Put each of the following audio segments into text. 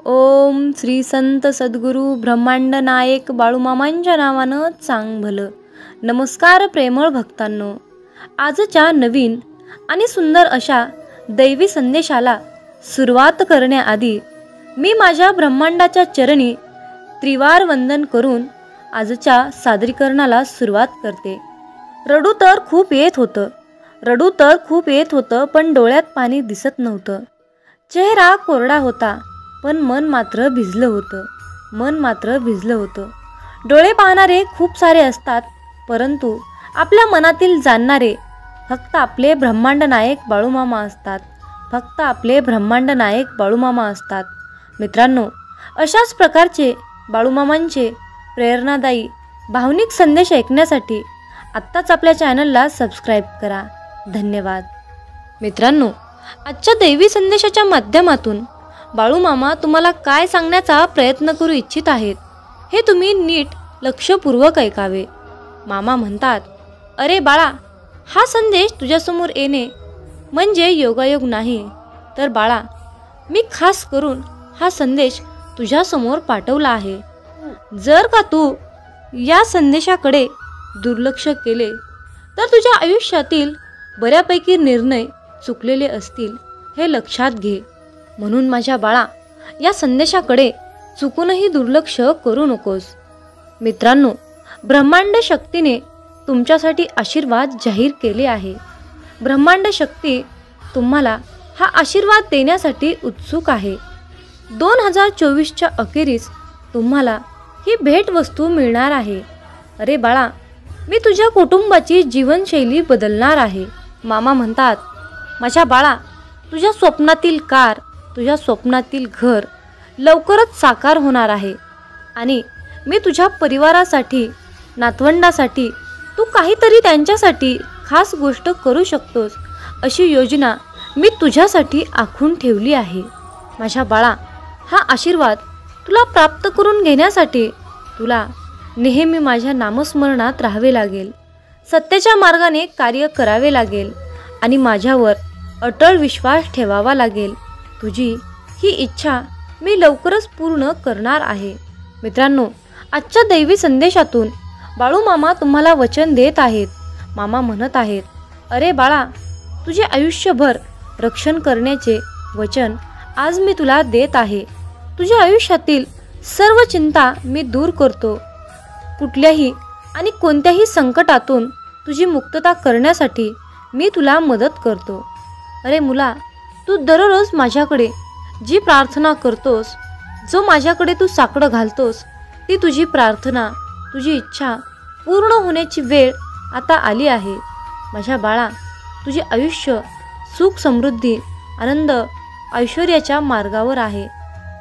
ओम श्री संत सद्गुरू ब्रह्मांड नायक बाळूमामांच्या नावानं चांग भलं. नमस्कार प्रेमळ भक्तांनो, आजच्या नवीन आणि सुंदर अशा दैवी संदेशाला सुरुवात करण्याआधी मी माझ्या ब्रह्मांडाच्या चरणी त्रिवार वंदन करून आजच्या सादरीकरणाला सुरुवात करते. रडू तर खूप येत होतं पण डोळ्यात पाणी दिसत नव्हतं. चेहरा कोरडा होता पण मन मात्र भिजलं होतं. डोळे पाहणारे खूप सारे असतात, परंतु आपल्या मनातील जाणणारे फक्त आपले ब्रह्मांड नायक बाळूमामा असतात. मित्रांनो, अशाच प्रकारचे बाळूमामांचे प्रेरणादायी भावनिक संदेश ऐकण्यासाठी आत्ताच आपल्या चॅनलला सबस्क्राईब करा. धन्यवाद. मित्रांनो, आजच्या दैवी संदेशाच्या माध्यमातून बाळूमामा तुम्हाला काय सांगण्याचा प्रयत्न करू इच्छित आहेत हे तुम्ही नीट लक्षपूर्वक ऐकावे. मामा म्हणतात, अरे बाळा, हा संदेश तुझ्यासमोर येणे म्हणजे योगायोग नाही, तर बाळा, मी खास करून हा संदेश तुझ्यासमोर पाठवला आहे. जर का तू या संदेशाकडे दुर्लक्ष केले तर तुझ्या आयुष्यातील बऱ्यापैकी निर्णय चुकलेले असतील, हे लक्षात घे. म्हणून माझ्या बाळा, या संदेशाकडे चुकूनही दुर्लक्ष करू नकोस. मित्रांनो, ब्रह्मांड शक्तीने तुमच्यासाठी आशीर्वाद जाहीर केले आहे. ब्रह्मांड शक्ती तुम्हाला हा आशीर्वाद देण्यासाठी उत्सुक आहे. 2024च्या अखेरीस तुम्हाला ही भेटवस्तू मिळणार आहे. अरे बाळा, मी तुझ्या कुटुंबाची जीवनशैली बदलणार आहे. मामा म्हणतात, माझ्या बाळा, तुझ्या स्वप्नातील कार, तुझ्या स्वप्नातील घर लवकरच साकार होणार आहे आणि मी तुझ्या परिवारासाठी, नातवंडासाठी तू काहीतरी त्यांच्यासाठी खास गोष्ट करू शकतोस अशी योजना मी तुझ्यासाठी आखून ठेवली आहे. माझ्या बाळा, हा आशीर्वाद तुला प्राप्त करून घेण्यासाठी तुला नेहमी माझ्या नामस्मरणात राहावे लागेल, सत्याच्या मार्गाने कार्य करावे लागेल आणि माझ्यावर अटळ विश्वास ठेवावा लागेल. तुझी ही इच्छा मी लवकरच पूर्ण करणार आहे. मित्रांनो, आजच्या दैवी संदेशातून बाळूमामा तुम्हाला वचन देत आहेत. मामा म्हणत आहेत, अरे बाळा, तुझे आयुष्यभर रक्षण करण्याचे वचन आज मी तुला देत आहे. तुझ्या आयुष्यातील सर्व चिंता मी दूर करतो. कुठल्याही आणि कोणत्याही संकटातून तुझी मुक्तता करण्यासाठी मी तुला मदत करतो. अरे मुला, तू दररोज माझ्याकडे जी प्रार्थना करतोस, जो माझ्याकडे तू साकडं घालतोस, ती तुझी प्रार्थना, तुझी इच्छा पूर्ण होण्याची वेळ आता आली आहे. माझ्या बाळा, तुझे आयुष्य सुख, समृद्धी, आनंद, ऐश्वर्याच्या मार्गावर आहे.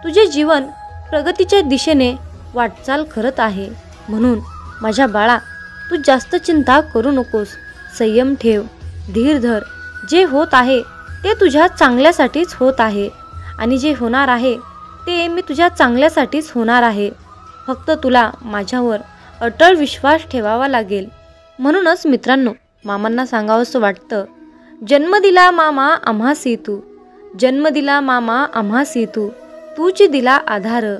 तुझे जीवन प्रगतीच्या दिशेने वाटचाल करत आहे. म्हणून माझ्या बाळा, तू जास्त चिंता करू नकोस. संयम ठेव, धीर धर. जे होत आहे ते तुझ्या चांगल्यासाठीच होत आहे आणि जे होणार आहे ते मी तुझ्या चांगल्यासाठीच होणार आहे. फक्त तुला माझ्यावर अटळ विश्वास ठेवावा लागेल. म्हणूनच मित्रांनो, मामांना सांगावंसं वाटतं, जन्म दिला मामा आम्हासी तू, जन्म दिला मामा आम्हासी तू, तूच दिला आधार.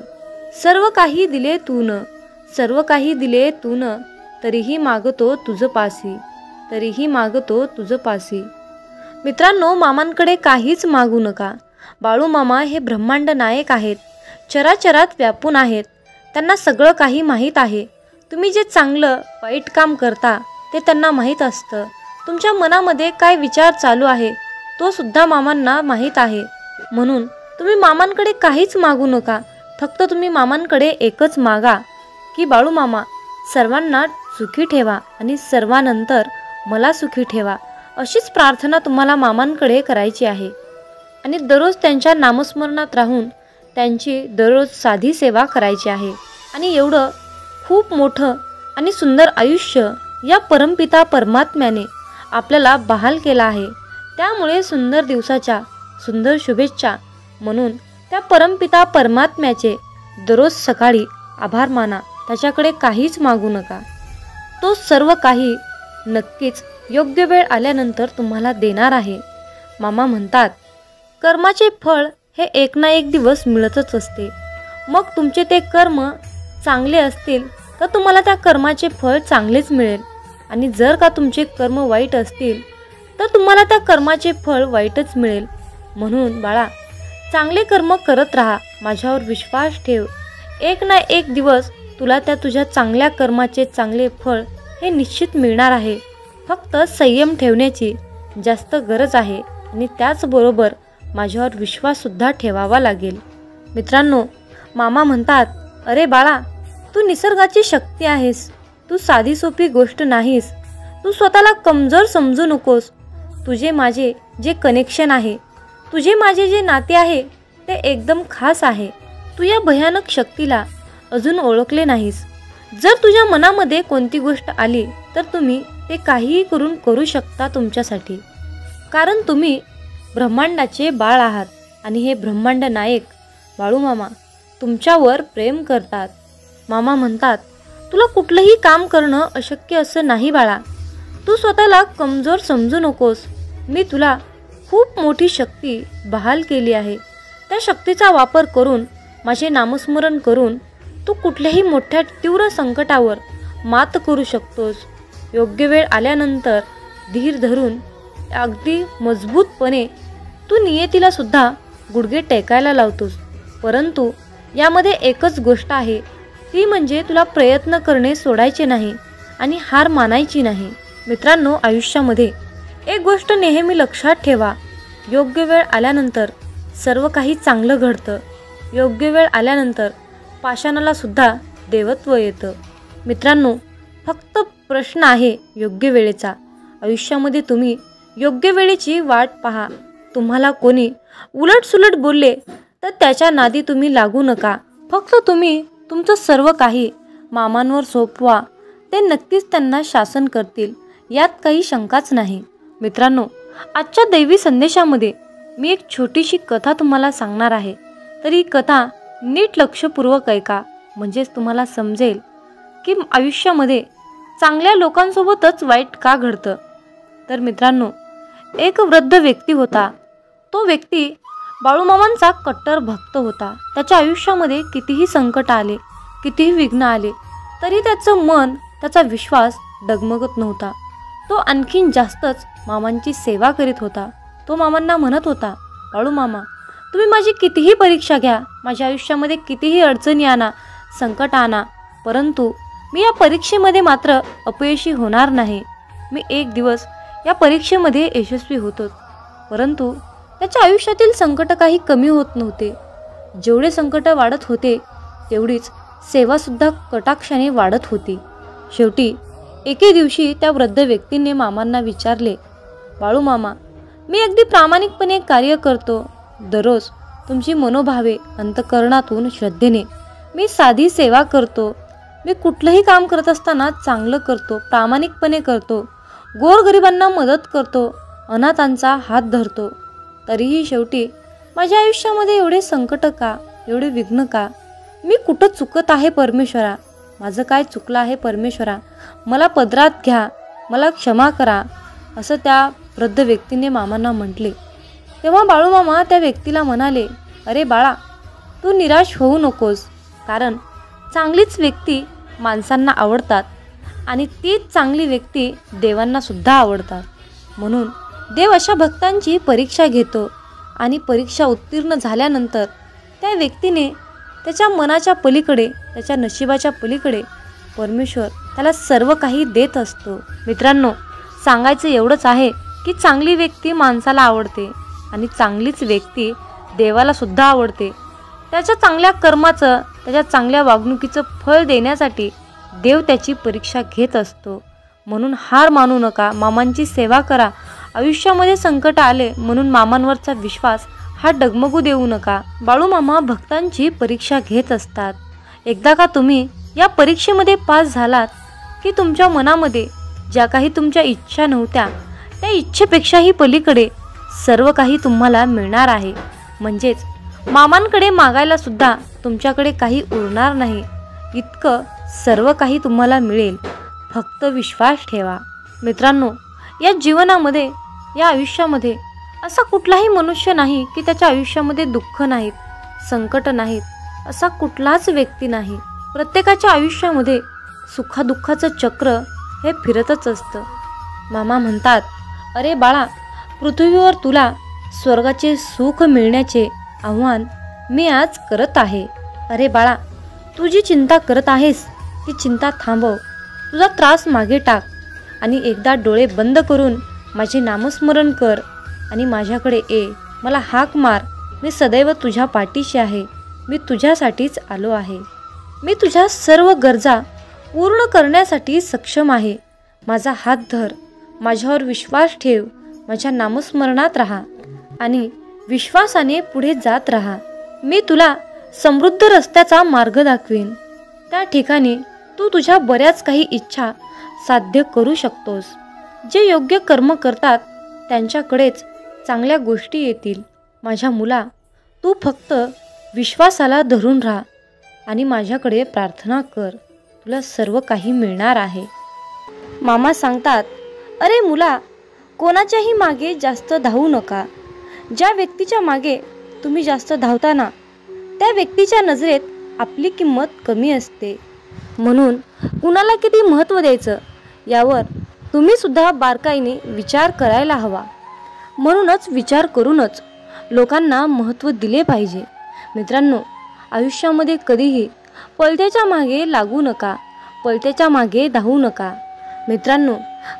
सर्व काही दिले तून, सर्व काही दिले तून, तरीही मागतो तुझ पासी. मित्रांनो, मामांकडे काहीच मागू नका. बाळूमामा हे ब्रह्मांड नायक आहेत, चराचरात व्यापून आहेत. त्यांना सगळं काही माहीत आहे. तुम्ही जे चांगलं वाईट काम करता ते त्यांना माहीत असतं. तुमच्या मनामध्ये काय विचार चालू आहे तो सुद्धा मामांना माहीत आहे. म्हणून तुम्ही मामांकडे काहीच मागू नका. फक्त तुम्ही मामांकडे एकच मागा की बाळूमामा, सर्वांना सुखी ठेवा आणि सर्वांनंतर मला सुखी ठेवा. अशीच प्रार्थना तुम्हाला मामांकडे करायची आहे आणि दररोज त्यांच्या नामस्मरणात राहून त्यांची दररोज साधी सेवा करायची आहे. आणि एवढं खूप मोठं आणि सुंदर आयुष्य या परमपिता परमात्म्याने आपल्याला बहाल केलं आहे. त्यामुळे सुंदर दिवसाच्या सुंदर शुभेच्छा म्हणून त्या परमपिता परमात्म्याचे दररोज सकाळी आभार माना. त्याच्याकडे काहीच मागू नका. तो सर्व काही नक्कीच योग्य वेळ आल्यानंतर तुम्हाला देणार आहे. मामा म्हणतात, कर्माचे फळ हे एक ना एक दिवस मिळतच असते. मग तुमचे ते कर्म चांगले असतील तर तुम्हाला त्या कर्माचे फळ चांगलेच मिळेल, आणि जर का तुमचे कर्म वाईट असतील तर तुम्हाला त्या कर्माचे फळ वाईटच मिळेल. म्हणून बाळा, चांगले कर्म करत राहा, माझ्यावर विश्वास ठेव. एक ना एक दिवस तुला त्या तुझ्या चांगल्या कर्माचे चांगले फळ हे निश्चित मिळणार आहे. फक्त संयम ठेवण्याची जास्त गरज आहे, आणि त्याचबरोबर माझ्यावर विश्वाससुद्धा ठेवावा लागेल. मित्रांनो, मामा म्हणतात, अरे बाळा, तू निसर्गाची शक्ती आहेस. तू साधी सोपी गोष्ट नाहीस. तू स्वतःला कमजोर समजू नकोस. तुझे माझे जे कनेक्शन आहे, तुझे माझे जे नाते आहे ते एकदम खास आहे. तू या भयानक शक्तीला अजून ओळखले नाहीस. जर तुझ्या मनामध्ये कोणती गोष्ट आली तर तुम्ही ते काहीही करू शकता तुमच्यासाठी, कारण तुम्ही ब्रह्मांडाचे बाळ आहात, आणि हे ब्रह्मांड नायक बाळूमामा तुमच्यावर प्रेम करतात. मामा म्हणतात, तुला कुठलंही काम करणं अशक्य असं नाही बाळा. तू स्वतःला कमजोर समजू नकोस. मी तुला खूप मोठी शक्ती बहाल केली आहे. त्या शक्तीचा वापर करून, माझे नामस्मरण करून तू कुठल्याही मोठ्या तीव्र संकटावर मात करू शकतोस. योग्य वेळ आल्यानंतर धीर धरून अगदी मजबूतपणे तू नियतीला सुद्धा गुडघे टेकायला लावतोस. परंतु यामध्ये एकच गोष्ट आहे, ती म्हणजे तुला प्रयत्न करणे सोडायचे नाही आणि हार मानायची नाही. मित्रांनो, आयुष्यामध्ये एक गोष्ट नेहमी लक्षात ठेवा, योग्य वेळ आल्यानंतर सर्व काही चांगलं घडतं. योग्य वेळ आल्यानंतर पाषाणाला सुद्धा देवत्व येतं. मित्रांनो, फक्त प्रश्न आहे योग्य वेळेचा. आयुष्यामध्ये तुम्ही योग्य वेळेची वाट पहा. तुम्हाला कोणी उलटसुलट बोलले तर त्याच्या नादी तुम्ही लागू नका. फक्त तुम्ही तुमचं सर्व काही मामांवर सोपवा. ते नक्कीच त्यांना शासन करतील, यात काही शंकाच नाही. मित्रांनो, आजच्या दैवी संदेशामध्ये मी एक छोटीशी कथा तुम्हाला सांगणार आहे. तर ही कथा नीट लक्षपूर्वक ऐका, म्हणजेच तुम्हाला समजेल की आयुष्यामध्ये चांगल्या लोकांसोबतच वाईट का घडतं. तर मित्रांनो, एक वृद्ध व्यक्ती होता. तो व्यक्ती बाळूमामांचा कट्टर भक्त होता. त्याच्या आयुष्यामध्ये कितीही संकट आले, कितीही विघ्न आले, तरी त्याचं मन, त्याचा विश्वास डगमगत नव्हता. तो आणखीन जास्तच मामांची सेवा करीत होता. तो मामांना म्हणत होता, बाळूमामा, तुम्ही माझी कितीही परीक्षा घ्या, माझ्या आयुष्यामध्ये कितीही अडचणी आणा, संकट आणा, परंतु मी या परीक्षेमध्ये मात्र अपयशी होणार नाही. मी एक दिवस या परीक्षेमध्ये यशस्वी होतोच. परंतु त्याच्या आयुष्यातील संकट काही कमी होत नव्हते. जेवढे संकट वाढत होते तेवढीच सेवासुद्धा कटाक्षाने वाढत होती. शेवटी एके दिवशी त्या वृद्ध व्यक्तीने मामांना विचारले, बाळूमामा, मी अगदी प्रामाणिकपणे कार्य करतो. दररोज तुमची मनोभावे अंतःकरणातून श्रद्धेने मी साधी सेवा करतो. मी कुठलंही काम करत असताना चांगलं करतो, प्रामाणिकपणे करतो, गोरगरिबांना मदत करतो, अनाथांचा हात धरतो. तरीही शेवटी माझ्या आयुष्यामध्ये एवढे संकट का, एवढे विघ्न का? मी कुठं चुकत आहे परमेश्वरा? माझं काय चुकलं आहे परमेश्वरा? मला पदरात घ्या, मला क्षमा करा, असं त्या वृद्ध व्यक्तीने मामांना म्हटले. तेव्हा बाळूमामा त्या व्यक्तीला म्हणाले, अरे बाळा, तू निराश होऊ नकोस, कारण चांगलीच व्यक्ती माणसांना आवडतात आणि तीच चांगली व्यक्ती देवांना सुद्धा आवडतात. म्हणून देव अशा भक्तांची परीक्षा घेतो, आणि परीक्षा उत्तीर्ण झाल्यानंतर त्या व्यक्तीने त्याच्या मनाच्या पलीकडे, त्याच्या नशिबाच्या पलीकडे परमेश्वर त्याला सर्व काही देत असतो. मित्रांनो, सांगायचं एवढंच आहे की चांगली व्यक्ती माणसाला आवडते आणि चांगलीच व्यक्ती देवाला सुद्धा आवडते. त्याच्या चांगल्या कर्माचं, त्याच्या चांगल्या वागणुकीचं फळ देण्यासाठी देव त्याची परीक्षा घेत असतो. म्हणून हार मानू नका, मामांची सेवा करा. आयुष्यामध्ये संकट आले म्हणून मामांवरचा विश्वास हा डगमगू देऊ नका. बाळूमामा भक्तांची परीक्षा घेत असतात. एकदा का तुम्ही या परीक्षेमध्ये पास झालात की तुमच्या मनामध्ये ज्या काही तुमच्या इच्छा नव्हत्या त्या इच्छेपेक्षाही पलीकडे सर्व काही तुम्हाला मिळणार आहे. म्हणजेच मामांकडे मागायला सुद्धा तुमच्याकडे काही उरणार नाही, इतकं सर्व काही तुम्हाला मिळेल. फक्त विश्वास ठेवा. मित्रांनो, या जीवनामध्ये, या आयुष्यामध्ये असा कुठलाही मनुष्य नाही की त्याच्या आयुष्यामध्ये दुःख नाहीत, संकट नाहीत, असा कुठलाच व्यक्ती नाही. प्रत्येकाच्या आयुष्यामध्ये सुखादुःखाचं चक्र हे फिरतच असतं. मामा म्हणतात, अरे बाळा, पृथ्वीवर तुला स्वर्गाचे सुख मिळण्याचे आव्हान मी आज करत आहे. अरे बाळा, तू जी चिंता करत आहेस ती चिंता थांबव, तुझा त्रास मागे टाक आणि एकदा डोळे बंद करून माझे नामस्मरण कर आणि माझ्याकडे ये. मला हाक मार. मी सदैव तुझ्या पाठीशी आहे. मी तुझ्यासाठीच आलो आहे. मी तुझ्या सर्व गरजा पूर्ण करण्यासाठी सक्षम आहे. माझा हात धर, माझ्यावर विश्वास ठेव, माझ्या नामस्मरणात राहा आणि विश्वासाने पुढे जात राहा. मी तुला समृद्ध रस्त्याचा मार्ग दाखवीन. त्या ठिकाणी तू तुझ्या बऱ्याच काही इच्छा साध्य करू शकतोस. जे योग्य कर्म करतात त्यांच्याकडेच चांगल्या गोष्टी येतील. माझ्या मुला, तू फक्त विश्वासाला धरून राहा आणि माझ्याकडे प्रार्थना कर. तुला सर्व काही मिळणार आहे. मामा सांगतात, अरे मुला, कोणाच्याही मागे जास्त धावू नका. ज्या व्यक्तीच्या मागे तुम्ही जास्त धावताना त्या व्यक्तीच्या नजरेत आपली किंमत कमी असते. म्हणून कुणाला किती महत्त्व द्यायचं यावर तुम्ही सुद्धा बारकाईने विचार करायला हवा. म्हणूनच विचार करूनच लोकांना महत्त्व दिले पाहिजे. मित्रांनो, आयुष्यामध्ये कधीही पलत्याच्या मागे लागू नका, पलत्याच्या मागे धावू नका. मित्रांनो,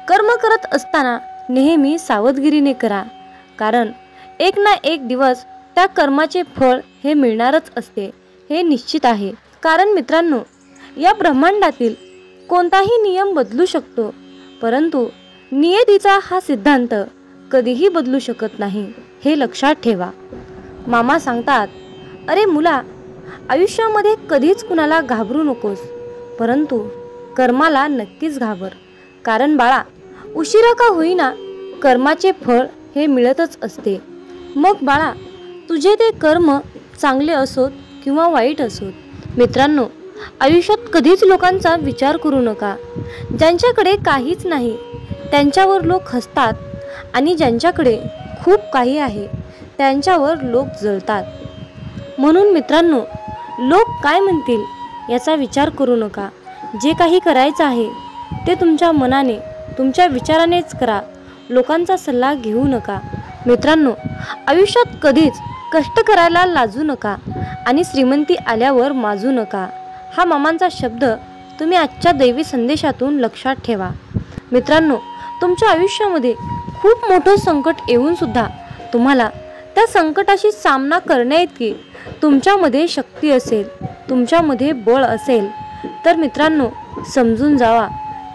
कर्म करत असताना नेहमी सावधगिरीने करा, कारण एक ना एक दिवस त्या कर्माचे फळ हे मिळणारच असते, हे निश्चित आहे. कारण मित्रांनो, या ब्रह्मांडातील कोणताही नियम बदलू शकतो, परंतु नियतीचा हा सिद्धांत कधीही बदलू शकत नाही, हे लक्षात ठेवा. मामा सांगतात, अरे मुला, आयुष्यामध्ये कधीच कुणाला घाबरू नकोस, परंतु कर्माला नक्कीच घाबर. कारण बाळा, उशिरा का होईना कर्माचे फळ हे मिळतच असते. मग बाळा, तुझे ते कर्म चांगले असोत किंवा वाईट असोत. मित्रांनो, आयुष्यात कधीच लोकांचा विचार करू नका. ज्यांच्याकडे काहीच नाही त्यांच्यावर लोक हसतात आणि ज्यांच्याकडे खूप काही आहे त्यांच्यावर लोक जळतात. म्हणून मित्रांनो, लोक काय म्हणतील याचा विचार करू नका. जे काही करायचं आहे ते तुमच्या मनाने, तुमच्या विचारानेच करा. लोकांचा सल्ला घेऊ नका. मित्रांनो, आयुष्यात कधीच कष्ट करायला लाजू नका आणि श्रीमंती आल्यावर माजू नका. हा मामांचा शब्द तुम्ही आजच्या दैवी संदेशातून लक्षात ठेवा. मित्रांनो, तुमच्या आयुष्यामध्ये खूप मोठं संकट येऊन सुद्धा तुम्हाला त्या संकटाशी सामना करण्याइतकी तुमच्यामध्ये शक्ती असेल, तुमच्यामध्ये बळ असेल, तर मित्रांनो समजून जावा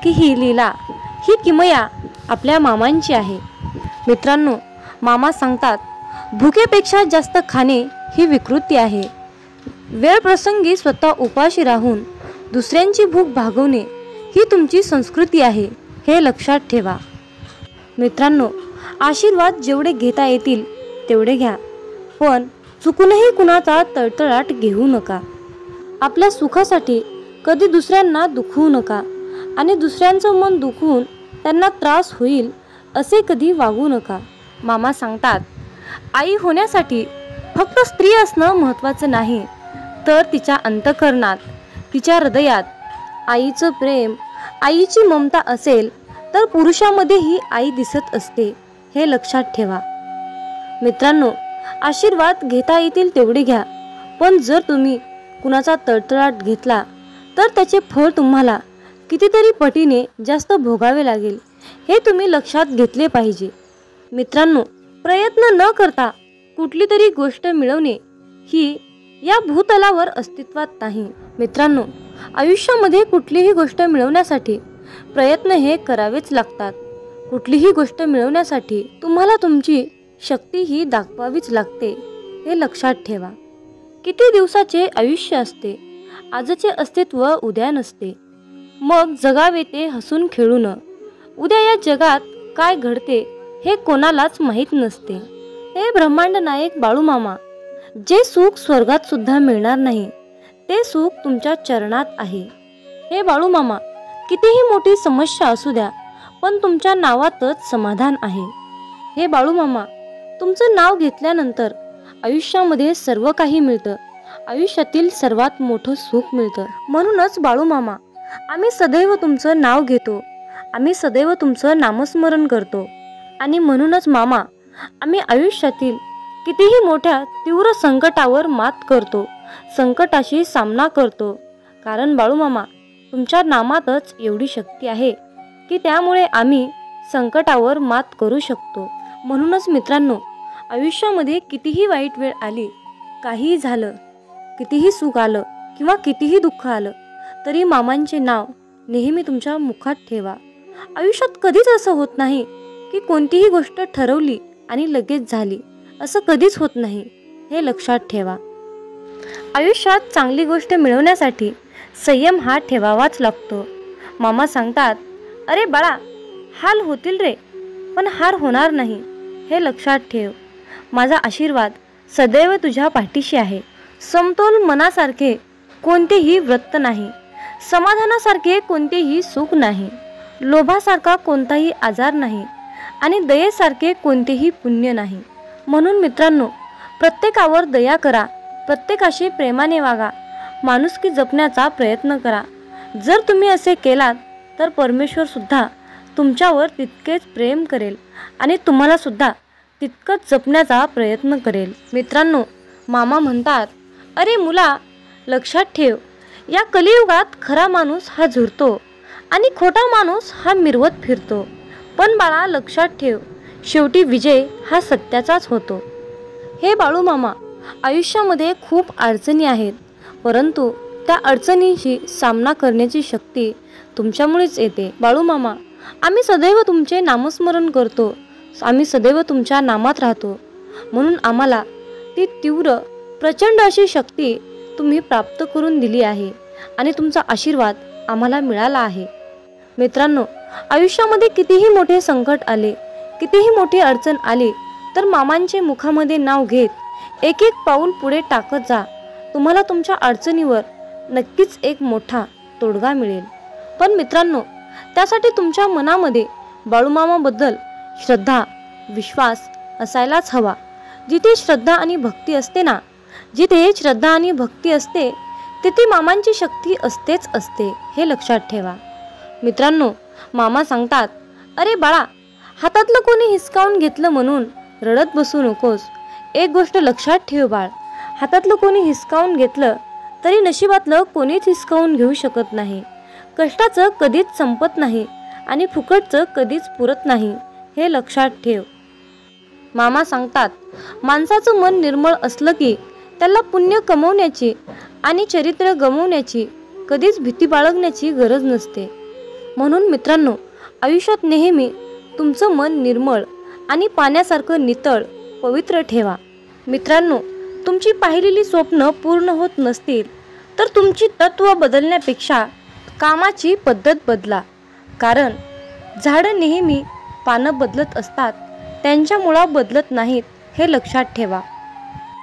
की ही लीला, ही किमया आपल्या मामांची आहे. मित्रांनो, मामा सांगतात, भुकेपेक्षा जास्त खाणे ही विकृती आहे. वेळ प्रसंगी स्वतः उपाशी राहून दुसऱ्यांची भूक भागवणे ही तुमची संस्कृती आहे, हे लक्षात ठेवा. मित्रांनो, आशीर्वाद जेवढे घेता येतील तेवढे घ्या, पण चुकूनही कुणाचा तळतळाट घेऊ नका. आपल्या सुखासाठी कधी दुसऱ्यांना दुखवू नका आणि दुसऱ्यांचं मन दुखवून त्यांना त्रास होईल असे कधी वागू नका. मामा सांगतात, आई होण्यासाठी फक्त स्त्री असणं महत्त्वाचं नाही, तर तिच्या अंतःकरणात, तिच्या हृदयात आईचं प्रेम, आईची ममता असेल तर पुरुषामध्येही आई दिसत असते, हे लक्षात ठेवा. मित्रांनो, आशीर्वाद घेता येतील तेवढे घ्या, पण जर तुम्ही कुणाचा तळतळाट घेतला तर त्याचे फळ तुम्हाला कितीतरी पटीने जास्त भोगावे लागेल, हे तुम्ही लक्षात घेतले पाहिजे. मित्रांनो, प्रयत्न न करता कुठली तरी गोष्ट मिळवणे ही या भूतलावर अस्तित्वात नाही. मित्रांनो, आयुष्यामध्ये कुठलीही गोष्ट मिळवण्यासाठी प्रयत्न हे करावेच लागतात. कुठलीही गोष्ट मिळवण्यासाठी तुम्हाला तुमची शक्ती ही दाखवावीच लागते, हे लक्षात ठेवा. किती दिवसाचे आयुष्य असते, आजचे अस्तित्व उद्या नसते. मग जगावे ते हसून खेळून. उद्या या जगात काय घडते हे कोणालाच माहीत नसते. हे ब्रह्मांड नायक बाळूमामा, जे सुख स्वर्गात सुद्धा मिळणार नाही ते सुख तुमच्या चरणात आहे. हे बाळूमामा, कितीही मोठी समस्या असू द्या, पण तुमच्या नावातच समाधान आहे. हे बाळूमामा, तुमचं नाव घेतल्यानंतर आयुष्यामध्ये सर्व काही मिळतं, आयुष्यातील सर्वात मोठं सुख मिळतं. म्हणूनच बाळूमामा, आम्ही सदैव तुमचं नाव घेतो, आम्ही सदैव तुमचं नामस्मरण करतो. आणि म्हणूनच मामा, आम्ही आयुष्यातील कितीही मोठ्या तीव्र संकटावर मात करतो, संकटाशी सामना करतो. कारण बाळूमामा, तुमच्या नामातच एवढी शक्ती आहे की त्यामुळे आम्ही संकटावर मात करू शकतो. म्हणूनच मित्रांनो, आयुष्यामध्ये कितीही वाईट वेळ आली, काहीही झालं, कितीही सुख आलं किंवा कितीही दुःख आलं, तरी मामांचे नाव नेहमी तुमच्या मुखात ठेवा. आयुष्यात कधीच असं होत नाही की कोणतीही गोष्ट ठरवली आणि लगेच झाली, असं कधीच होत नाही, हे लक्षात ठेवा. आयुष्यात चांगली गोष्ट मिळवण्यासाठी संयम हा ठेवावाच लागतो. मामा सांगतात, अरे बाळा, हाल होतील रे, पण हार होणार नाही, हे लक्षात ठेव. माझा आशीर्वाद सदैव तुझ्या पाठीशी आहे. समतोल मनासारखे कोणतेही व्रत नाही, समाधानासारखे कोणतेही सुख नाही, लोभासारखा कोणताही आजार नाही आणि दयेसारखे कोणतेही पुण्य नाही. म्हणून मित्रांनो, प्रत्येकावर दया करा, प्रत्येकाशी प्रेमाने वागा, माणुसकी जपण्याचा प्रयत्न करा. जर तुम्ही असे केलात तर परमेश्वर सुद्धा तुमच्यावर तितकेच प्रेम करेल आणि तुम्हाला सुद्धा तितकंच जपण्याचा प्रयत्न करेल. मित्रांनो, मामा म्हणतात, अरे मुला, लक्षात ठेव, या कलियुगात खरा माणूस हा झुरतो आणि खोटा माणूस हा मिरवत फिरतो. पण बाळा, लक्षात ठेव, शेवटी विजय हा सत्याचाच होतो. हे बाळूमामा, आयुष्यामध्ये खूप अडचणी आहेत, परंतु त्या अडचणींशी सामना करण्याची शक्ती तुमच्यामुळेच येते. बाळूमामा, आम्ही सदैव तुमचे नामस्मरण करतो, आम्ही सदैव तुमच्या नामात राहतो. म्हणून आम्हाला ती तीव्र प्रचंड अशी शक्ती तुम्ही प्राप्त करून दिली आहे आणि तुमचा आशीर्वाद आम्हाला मिळाला आहे. मित्रांनो, आयुष्यामध्ये कितीही मोठे संकट आले, कितीही मोठी अडचण आली, तर मामांचे मुखामध्ये नाव घेत एक एक पाऊल पुढे टाकत जा. तुम्हाला तुमच्या अडचणीवर नक्कीच एक मोठा तोडगा मिळेल. पण मित्रांनो, त्यासाठी तुमच्या मनामध्ये बाळूमामाबद्दल श्रद्धा, विश्वास असायलाच हवा. जिथे श्रद्धा आणि भक्ती असते ना, जिथे श्रद्धा आणि भक्ती असते, तिथे मामांची शक्ती असतेच असते, हे लक्षात ठेवा. मित्रांनो, मामा सांगतात, अरे बाळा, हातातलं कोणी हिसकावून घेतलं म्हणून रडत बसू नकोस. एक गोष्ट लक्षात ठेव बाळ, हातातलं कोणी हिसकावून घेतलं तरी नशिबातलं कोणीच हिसकावून घेऊ शकत नाही. कष्टाचं कधीच संपत नाही आणि फुकटचं कधीच पुरत नाही, हे लक्षात ठेव. मामा सांगतात, माणसाचं मन निर्मळ असलं की त्याला पुण्य कमवण्याची आणि चरित्र गमवण्याची कधीच भीती बाळगण्याची गरज नसते. म्हणून मित्रांनो, आयुष्यात नेहमी तुमचं मन निर्मळ आणि पाण्यासारखं नितळ पवित्र ठेवा. मित्रांनो, तुमची पाहिलेली स्वप्न पूर्ण होत नसतील तर तुमची तत्त्व बदलण्यापेक्षा कामाची पद्धत बदला. कारण झाडं नेहमी पानं बदलत असतात, त्यांच्या मुळा बदलत नाहीत, हे लक्षात ठेवा.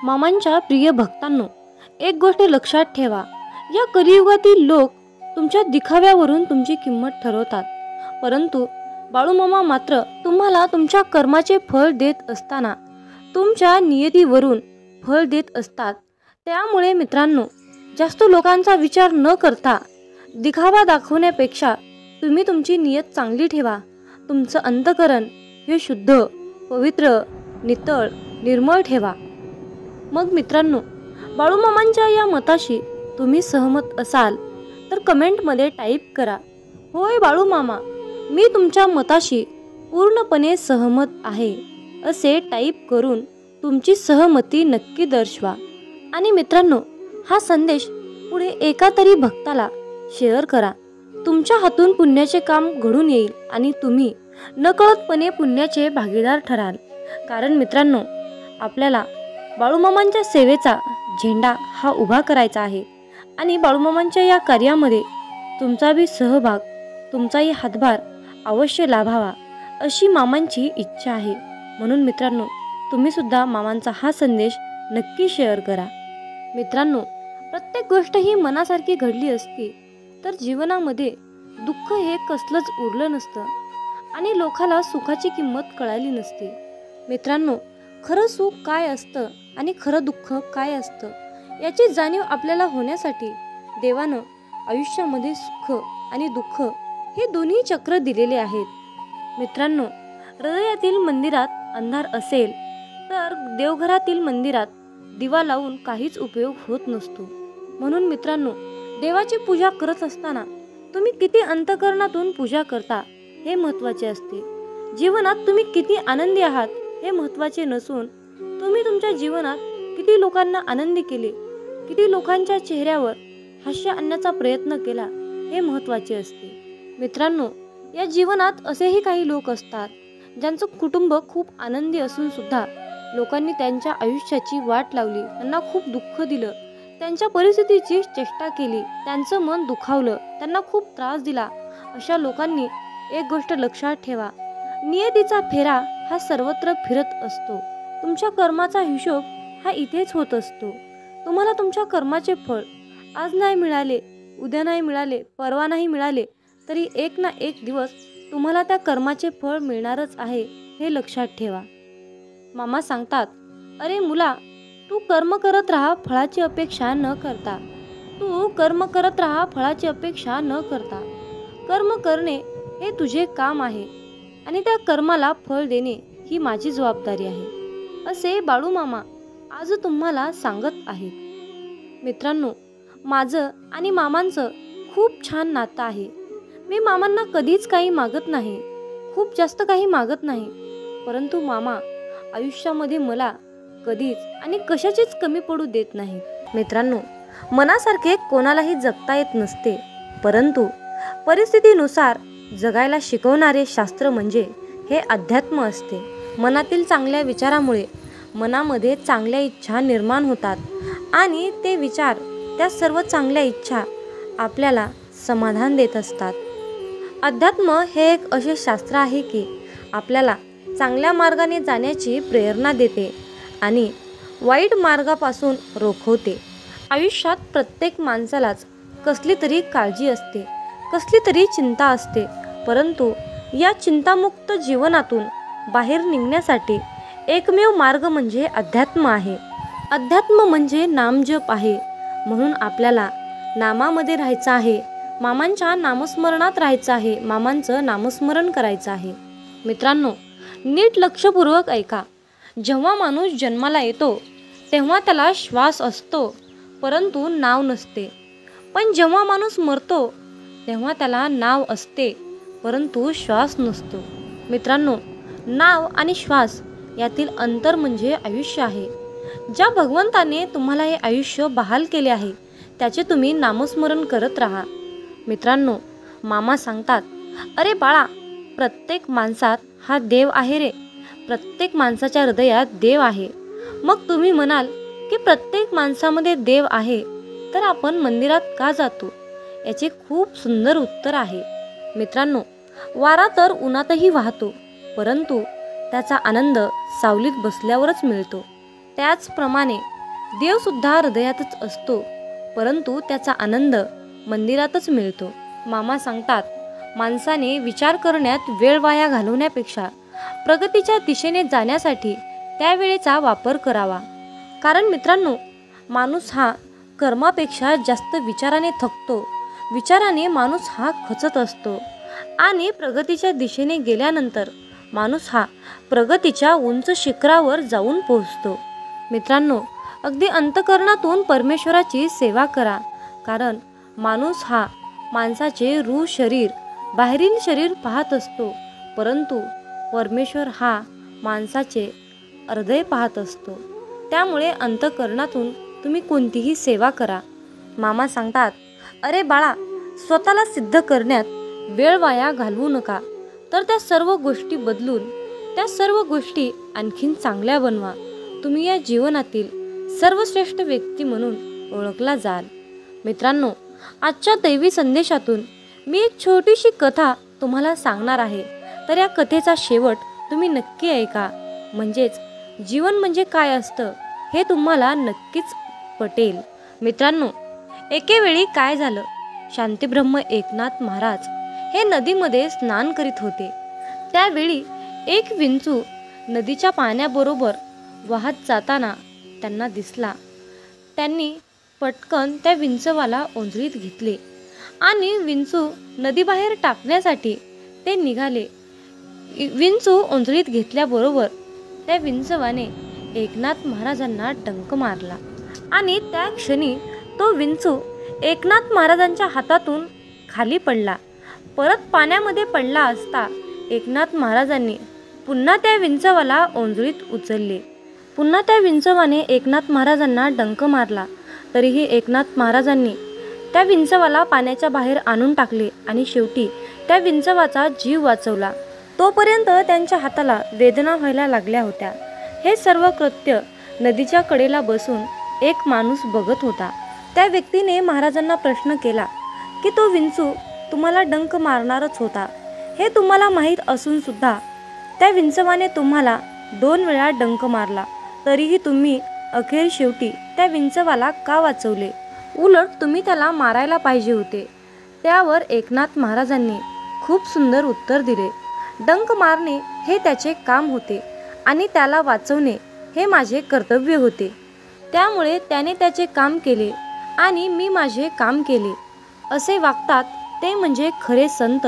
मामांच्या प्रिय भक्तांनो, एक गोष्ट लक्षात ठेवा, या कलियुगातील लोक तुमच्या दिखाव्यावरून तुमची किंमत ठरवतात, परंतु बाळूमामा मात्र तुम्हाला तुमच्या कर्माचे फळ देत असताना तुमच्या नियतीवरून फळ देत असतात. त्यामुळे मित्रांनो, जास्त लोकांचा विचार न करता दिखावा दाखवण्यापेक्षा तुम्ही तुमची नियत चांगली ठेवा. तुमचं अंतःकरण हे शुद्ध, पवित्र, नितळ, निर्मळ ठेवा. मग मित्रांनो, बाळूमामांच्या या मताशी तुम्ही सहमत असाल तर कमेंटमध्ये टाईप करा, होय बाळूमामा, मी तुमच्या मताशी पूर्णपणे सहमत आहे, असे टाईप करून तुमची सहमती नक्की दर्शवा. आणि मित्रांनो, हा संदेश पुढे एका तरी भक्ताला शेअर करा. तुमच्या हातून पुण्याचे काम घडून येईल आणि तुम्ही नकळतपणे पुण्याचे भागीदार ठराल. कारण मित्रांनो, आपल्याला बाळूमामांच्या सेवेचा झेंडा हा उभा करायचा आहे आणि बाळूमामांच्या या कार्यामध्ये तुमचा बी सहभाग, तुमचाही हातभार अवश्य लाभावा, अशी मामांची इच्छा आहे. म्हणून मित्रांनो, तुम्ही सुद्धा मामांचा हा संदेश नक्की शेअर करा. मित्रांनो, प्रत्येक गोष्ट ही मनासारखी घडली असती तर जीवनामध्ये दुःख हे कसलंच उरलं नसतं आणि लोकाला सुखाची किंमत कळाली नसती. मित्रांनो, खरं सुख काय असतं आणि खरं दुःख काय असतं याची जाणीव आपल्याला होण्यासाठी देवानं आयुष्यामध्ये सुख आणि दुःख हे दोन्ही चक्र दिलेले आहेत। मित्रांनो, हृदयातील मंदिरात अंधार असेल तर देवघरातील मंदिरात दिवा लावून काहीच उपयोग होत नसतो। म्हणून मित्रांनो, देवाची पूजा करत असताना तुम्ही किती अंतःकरणातून पूजा करता हे महत्त्वाचे असते। जीवनात तुम्ही किती आनंदी आहात हे महत्त्वाचे नसून तुम्ही तुमच्या जीवनात किती लोकांना आनंदी केले, किती लोकांच्या चेहऱ्यावर हास्य आणण्याचा प्रयत्न केला हे महत्त्वाचे असते। मित्रांनो, या जीवनात असेही काही लोक असतात ज्यांचं कुटुंब खूप आनंदी असून सुद्धा लोकांनी त्यांच्या आयुष्याची वाट लावली, त्यांना खूप दुःख दिलं, त्यांच्या परिस्थितीची चेष्टा केली, त्यांचं मन दुखावलं, त्यांना खूप त्रास दिला। अशा लोकांनी एक गोष्ट लक्षात ठेवा, नियतीचा फेरा हा सर्वत्र फिरत असतो। तुमच्या कर्माचा हिशोब हा इथेच होत असतो। तुम्हाला तुमच्या कर्माचे फळ आज नाही मिळाले, उद्या नाही मिळाले, परवा नाही मिळाले तरी एक ना एक दिवस तुम्हाला त्या कर्माचे फळ मिळणारच आहे हे लक्षात ठेवा। मामा सांगतात, अरे मुला, तू कर्म करत राहा फळाची अपेक्षा न करता। तू कर्म करत राहा फळाची अपेक्षा न करता। कर्म करणे हे तुझे काम आहे आणि त्या कर्माला फळ देणे ही माझी जबाबदारी आहे, असे बाळू मामा आज तुम्हाला सांगत आहेत। मित्रांनो, माझं आणि मामांचं खूप छान नातं आहे। मी मामांना कधीच काही मागत नाही, खूप जास्त काही मागत नाही, परंतु मामा आयुष्यामध्ये मला कधीच आणि कशाचीच कमी पडू देत नाहीत। मित्रांनो, मनासारखे कोणालाही जगता येत नसते, परंतु परिस्थितीनुसार जगायला शिकवणारे शास्त्र म्हणजे हे अध्यात्म असते। मनातील चांगल्या विचारामुळे मनामध्ये चांगल्या इच्छा निर्माण होतात आणि ते विचार, त्या सर्व चांगल्या इच्छा आपल्याला समाधान देत असतात। अध्यात्म हे एक असे शास्त्र आहे की आपल्याला चांगल्या मार्गाने जाण्याची प्रेरणा देते आणि वाईट मार्गापासून रोखवते। आयुष्यात प्रत्येक माणसालाच कसली तरी काळजी असते, कसली तरी चिंता असते, परंतु या चिंतामुक्त जीवनातून बाहेर निघण्यासाठी एकमेव मार्ग म्हणजे अध्यात्म आहे। अध्यात्म म्हणजे नामजप आहे। म्हणून आपल्याला नामामध्ये राहायचं आहे, मामांच्या नामस्मरणात राहायचं आहे, मामांचं नामस्मरण करायचं आहे। मित्रांनो, नीट लक्षपूर्वक ऐका, जेव्हा माणूस जन्माला येतो तेव्हा त्याला श्वास असतो परंतु नाव नसते, पण जेव्हा माणूस मरतो तेव्हा त्याला नाव असते परंतु श्वास नसतो। मित्रांनो, नाव आणि श्वास यातील अंतर म्हणजे आयुष्य आहे। ज्या भगवंताने तुम्हाला हे आयुष्य बहाल केले आहे त्याचे तुम्ही नामस्मरण करत राहा। मित्रांनो, मामा सांगतात, अरे बाळा, प्रत्येक माणसात हा देव आहे रे, प्रत्येक माणसाच्या हृदयात देव आहे। मग तुम्ही म्हणाल की प्रत्येक माणसामध्ये देव आहे तर आपण मंदिरात का जातो? याचे खूप सुंदर उत्तर आहे। मित्रांनो, वारा तर उन्हातही वाहतो, परंतु त्याचा आनंद सावलीत बसल्यावरच मिळतो। त्याचप्रमाणे देवसुद्धा हृदयातच असतो, परंतु त्याचा आनंद मंदिरातच मिळतो। मामा सांगतात, माणसाने विचार करण्यात वेळ वाया घालवण्यापेक्षा प्रगतीच्या दिशेने जाण्यासाठी त्या वेळेचा वापर करावा। कारण मित्रांनो, माणूस हा कर्मापेक्षा जास्त विचाराने थकतो, विचाराने माणूस हा खचत असतो आणि प्रगतीच्या दिशेने गेल्यानंतर माणूस हा प्रगतीच्या उंच शिखरावर जाऊन पोहोचतो। मित्रांनो, अगदी अंतःकरणातून परमेश्वराची सेवा करा, कारण माणूस हा माणसाचे रूह शरीर, बाहेरील शरीर पाहत असतो, परंतु परमेश्वर हा माणसाचे हृदय पाहत असतो। त्यामुळे अंतःकरणातून तुम्ही कोणतीही सेवा करा। मामा सांगतात, अरे बाळा, स्वतःला सिद्ध करण्यात वेळ वाया घालवू नका, तर त्या सर्व गोष्टी बदलून त्या सर्व गोष्टी आणखीन चांगल्या बनवा। तुम्ही या जीवनातील सर्वश्रेष्ठ व्यक्ती म्हणून ओळखला जाल। मित्रांनो, आजच्या दैवी संदेशातून मी एक छोटीशी कथा तुम्हाला सांगणार आहे, तर या कथेचा शेवट तुम्ही नक्की ऐका, म्हणजेच जीवन म्हणजे काय असतं हे तुम्हाला नक्कीच पटेल। मित्रांनो, एकेवेळी काय झालं, शांतीब्रह्म एकनाथ महाराज हे नदीमध्ये स्नान करीत होते। त्यावेळी एक विंचू नदीच्या पाण्याबरोबर वाहत जाताना त्यांना दिसला. त्यांनी पटकन त्या विंचवाला ओंजळीत घेतले आणि विंचू नदीबाहेर टाकण्यासाठी ते निघाले. विंचू ओंजळीत घेतल्याबरोबर त्या विंचवाने एकनाथ महाराजांना डंक मारला आणि त्या क्षणी तो विंचू एकनाथ महाराजांच्या हातातून खाली पडला. परत पाण्यामध्ये पडला असता एकनाथ महाराजांनी पुन्हा त्या विंचवाला ओंजळीत उचलले. पुन्हा त्या विंचवाने एकनाथ महाराजांना डंक मारला. तरीही एकनाथ महाराजांनी त्या विंचवाला पाण्याच्या बाहेर आणून टाकले आणि शेवटी त्या विंचवाचा जीव वाचवला. तोपर्यंत त्यांच्या हाताला वेदना व्हायला लागल्या होत्या. हे सर्व कृत्य नदीच्या कडेला बसून एक माणूस बघत होता. त्या व्यक्तीने महाराजांना प्रश्न केला की तो विंचू तुम्हाला डंक मारणारच होता, हे तुम्हाला माहीत असून सुद्धा त्या विंचवाने तुम्हाला 2 वेळा डंक मारला, तरीही तुम्ही अखेर शेवटी त्या विंचवाला का वाचवले? उलट तुम्ही त्याला मारायला पाहिजे होते. त्यावर एकनाथ महाराजांनी खूप सुंदर उत्तर दिले. डंक मारणे हे त्याचे काम होते आणि त्याला वाचवणे हे माझे कर्तव्य होते. त्यामुळे त्याने त्याचे काम केले आणि मी माझे काम केले. असे वागतात ते म्हणजे खरे संत.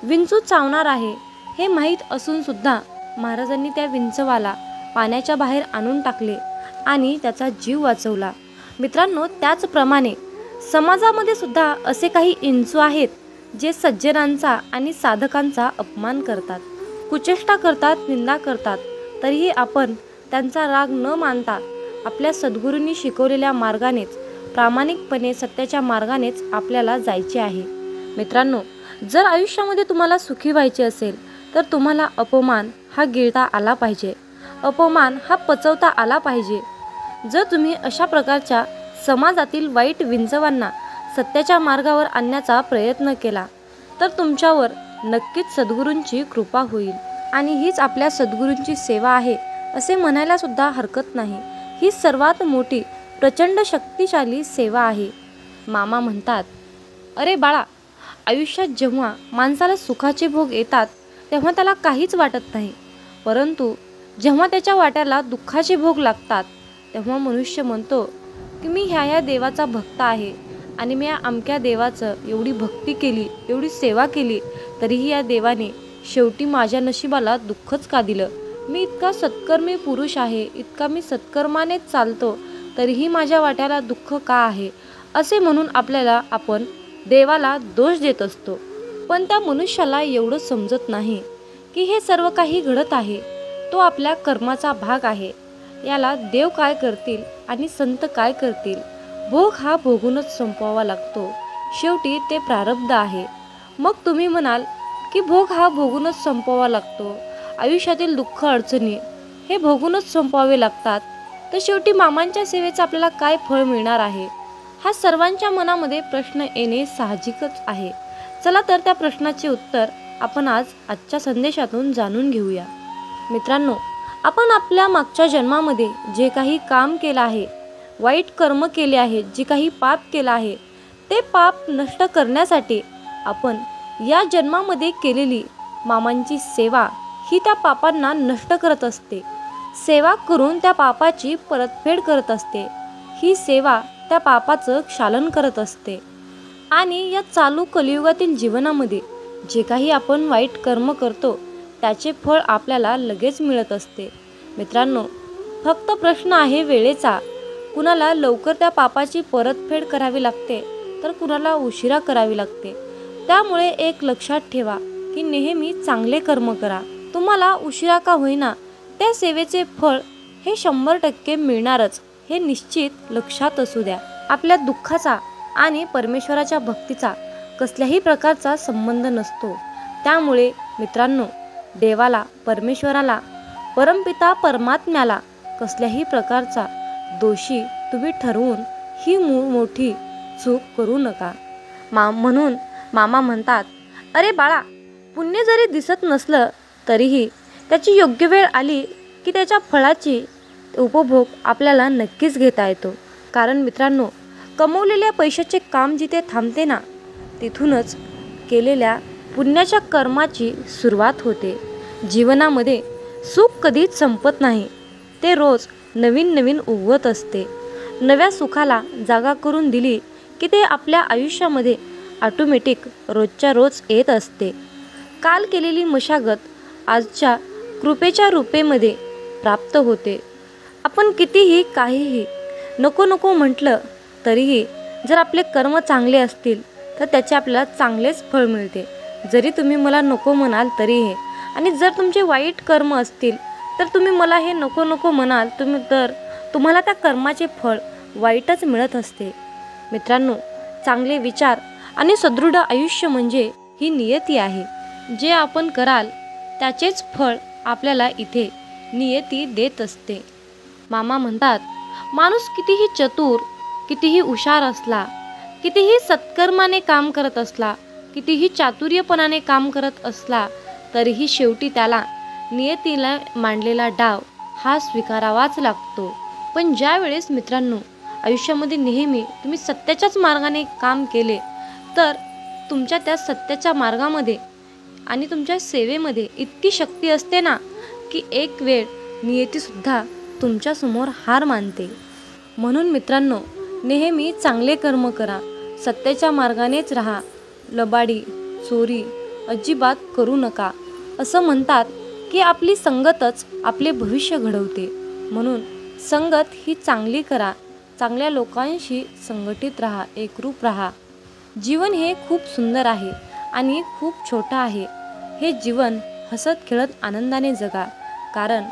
विंचू चावणार आहे हे माहीत असून सुद्धा महाराजांनी त्या विंचवाला पाण्याच्या बाहेर आणून टाकले आणि त्याचा जीव वाचवला. मित्रांनो, त्याचप्रमाणे समाजामध्ये सुद्धा असे काही विंचू आहेत जे सज्जनांचा आणि साधकांचा अपमान करतात, कुचेष्टा करतात, निंदा करतात. तरीही आपण त्यांचा राग न मानता आपल्या सद्गुरूंनी शिकवलेल्या मार्गानेच, प्रामाणिकपणे सत्याच्या मार्गानेच आपल्याला जायचे आहे. मित्रांनो, जर आयुष्यामध्ये तुम्हाला सुखी व्हायचे असेल तर तुम्हाला अपमान हा गिळता आला पाहिजे, अपमान हा पचवता आला पाहिजे. जर तुम्ही अशा प्रकारच्या समाजातील वाईट विंचवांना सत्याच्या मार्गावर आणण्याचा प्रयत्न केला तर तुमच्यावर नक्कीच सद्गुरूंची कृपा होईल आणि हीच आपल्या सद्गुरूंची सेवा आहे असे म्हणायला सुद्धा हरकत नाही. ही सर्वात मोठी प्रचंड शक्तिशाली सेवा आहे. मामा म्हणतात, अरे बाळा, आयुष्यात जेव्हा माणसाला सुखाचे भोग येतात तेव्हा त्याला काहीच वाटत नाही, परंतु जेव्हा त्याच्या वाट्याला दुःखाचे भोग लागतात तेव्हा मनुष्य म्हणतो की मी ह्या देवाचा भक्त आहे आणि मी या अमक्या देवाचं एवढी भक्ती केली, एवढी सेवा केली, तरीही या देवाने शेवटी माझ्या नशिबाला दुःखच का दिलं? मी इतका सत्कर्मी पुरुष आहे, इतका मी सत्कर्मानेच चालतो, तरीही माझ्या वाट्याला दुःख का आहे? असे म्हणून आपण देवाला दोष देत असतो. पण त्या मनुष्याला एवढं समजत नाही की हे सर्व काही घडत आहे तो आपल्या कर्माचा भाग आहे. याला देव काय करतील आणि संत काय करतील? भोग हा भोगूनच संपवावा लागतो. शेवटी ते प्रारब्ध आहे. मग तुम्ही म्हणाल की भोग हा भोगूनच संपवावा लागतो, आयुष्यातील दुःख अडचणी हे भोगूनच संपवावे लागतात, तर शेवटी मामांच्या सेवेचं आपल्याला काय फळ मिळणार आहे? हा सर्वांच्या मनामध्ये प्रश्न येणे साहजिकच आहे. चला तर त्या प्रश्नाचे उत्तर आपण आजच्या संदेशातून जाणून घेऊया. मित्रांनो, आपण आपल्या मागच्या जन्मामध्ये जे काही काम केलं आहे, वाईट कर्म केले आहेत, जे काही पाप केलं आहे, ते पाप नष्ट करण्यासाठी आपण या जन्मामध्ये केलेली मामांची सेवा ही त्या पापांना नष्ट करत असते. सेवा करून त्या पापाची परतफेड करत असते. ही सेवा त्या पापाचं क्षालन करत असते. आणि या चालू कलियुगातील जीवनामध्ये जे काही आपण वाईट कर्म करतो त्याचे फळ आपल्याला लगेच मिळत असते. मित्रांनो, फक्त प्रश्न आहे वेळेचा. कुणाला लवकर त्या पापाची परतफेड करावी लागते तर कुणाला उशिरा करावी लागते. त्यामुळे एक लक्षात ठेवा की नेहमी चांगले कर्म करा. तुम्हाला उशिरा का होईना त्या सेवेचे फळ हे 100% मिळणारच, हे निश्चित लक्षात असू द्या. आपल्या दुःखाचा आणि परमेश्वराच्या भक्तीचा कसल्याही प्रकारचा संबंध नसतो. त्यामुळे मित्रांनो, देवाला, परमेश्वराला, परमपिता परमात्म्याला कसल्याही प्रकारचा दोषी तुम्ही ठरवून ही मोठी चूक करू नका. म्हणून मामा म्हणतात, अरे बाळा, पुण्य जरी दिसत नसलं तरीही त्याची योग्य वेळ आली की त्याच्या फळाची उपभोग आपल्याला नक्कीच घेता येतो. कारण मित्रांनो, कमवलेल्या पैशाचे काम जिथे थांबते ना, तिथूनच केलेल्या पुण्याच्या कर्माची सुरुवात होते. जीवनामध्ये सुख कधीच संपत नाही. ते रोज नवीन नवीन उगवत असते. नव्या सुखाला जागा करून दिली की ते आपल्या आयुष्यामध्ये ऑटोमॅटिक रोजच्या रोज येत असते. काल केलेली मशागत आजच्या कृपेच्या रूपेमध्ये प्राप्त होते. आपण कितीही काहीही नको नको म्हटलं तरीही जर आपले कर्म चांगले असतील तर त्याचे आपल्याला चांगलेच फळ मिळते. जरी तुम्ही मला नको म्हणाल तरीही, आणि जर तुमचे वाईट कर्म असतील तर तुम्ही मला हे नको नको म्हणाल तर तुम्हाला त्या कर्माचे फळ वाईटच मिळत असते. मित्रांनो, चांगले विचार आणि सदृढ आयुष्य म्हणजे ही नियती आहे. जे आपण कराल त्याचेच फळ आपल्याला इथे नियती देत असते. मामा म्हणतात, माणूस कितीही चतुर, कितीही हुशार असला, कितीही सत्कर्माने काम करत असला, कितीही चातुर्यपणाने काम करत असला तरीही शेवटी त्याला नियतीला मांडलेला डाव हा स्वीकारावाच लागतो. पण ज्या वेळेस मित्रांनो आयुष्यामध्ये नेहमी तुम्ही सत्याच्याच मार्गाने काम केले तर तुमच्या त्या सत्याच्या मार्गामध्ये आणि तुमच्या सेवेमध्ये इतकी शक्ती असते ना की एक वेळ नियतीसुद्धा तुमच्यासमोर हार मानते. म्हणून मित्रांनो, नेहमी चांगले कर्म करा, सत्याच्या मार्गानेच राहा, लबाडी चोरी अजिबात करू नका. असं म्हणतात की आपली संगतच आपले भविष्य घडवते. म्हणून संगत ही चांगली करा, चांगल्या लोकांशी संघटित राहा, एकरूप राहा. जीवन हे खूप सुंदर आहे आणि खूप छोटं आहे. हे जीवन हसत खेळत आनंदाने जगा, कारण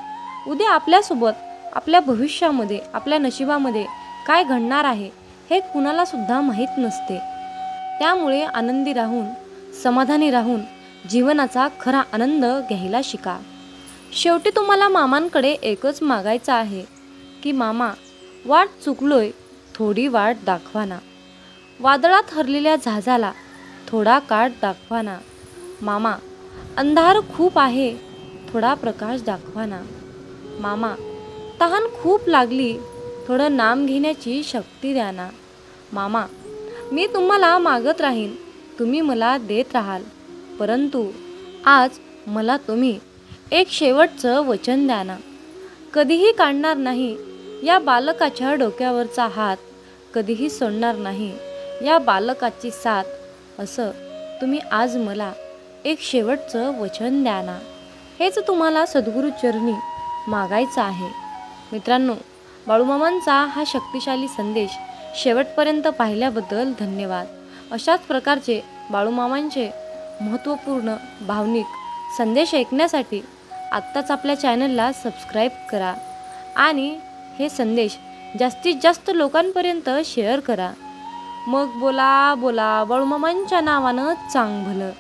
उद्या आपल्यासोबत, आपल्या भविष्यामध्ये, आपल्या नशिबामध्ये काय घडणार आहे हे कुणाला सुद्धा माहीत नसते. त्यामुळे आनंदी राहून, समाधानी राहून जीवनाचा खरा आनंद घ्यायला शिका. शेवटी तुम्हाला मामांकडे एकच मागायचं आहे की मामा, वाट चुकलोय, थोडी वाट दाखवा ना. वादळात हरलेल्या जहाजाला थोडा काठ दाखवा ना. मामा, अंधार खूप आहे, थोडा प्रकाश दाखवा ना. मामा, तहान खूप लागली, थोडं नाम घेण्याची शक्ती द्या ना. मामा, मी तुम्हाला मागत राहीन, तुम्ही मला देत राहाल, परंतु आज मला तुम्ही एक शेवटचं वचन द्या ना. कधीही काढणार नाही या बालकाच्या डोक्यावरचा हात, कधीही सोडणार नाही या बालकाची साथ, असं तुम्ही आज मला एक शेवटचं वचन द्या ना. हेच तुम्हाला सद्गुरू चरणी मागायचं आहे. मित्रांनो, बाळूमामांचा हा शक्तिशाली संदेश शेवटपर्यंत पाहिल्याबद्दल धन्यवाद. अशाच प्रकारचे बाळूमामांचे महत्त्वपूर्ण भावनिक संदेश ऐकण्यासाठी आत्ताच आपल्या चॅनलला सबस्क्राईब करा आणि हे संदेश जास्तीत जास्त लोकांपर्यंत शेअर करा. मग बोला बोला बाळूमामांच्या नावानं चांग भलं,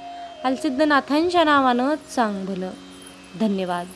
हलसिद्धनाथांच्या नावानं चांग भलं. धन्यवाद.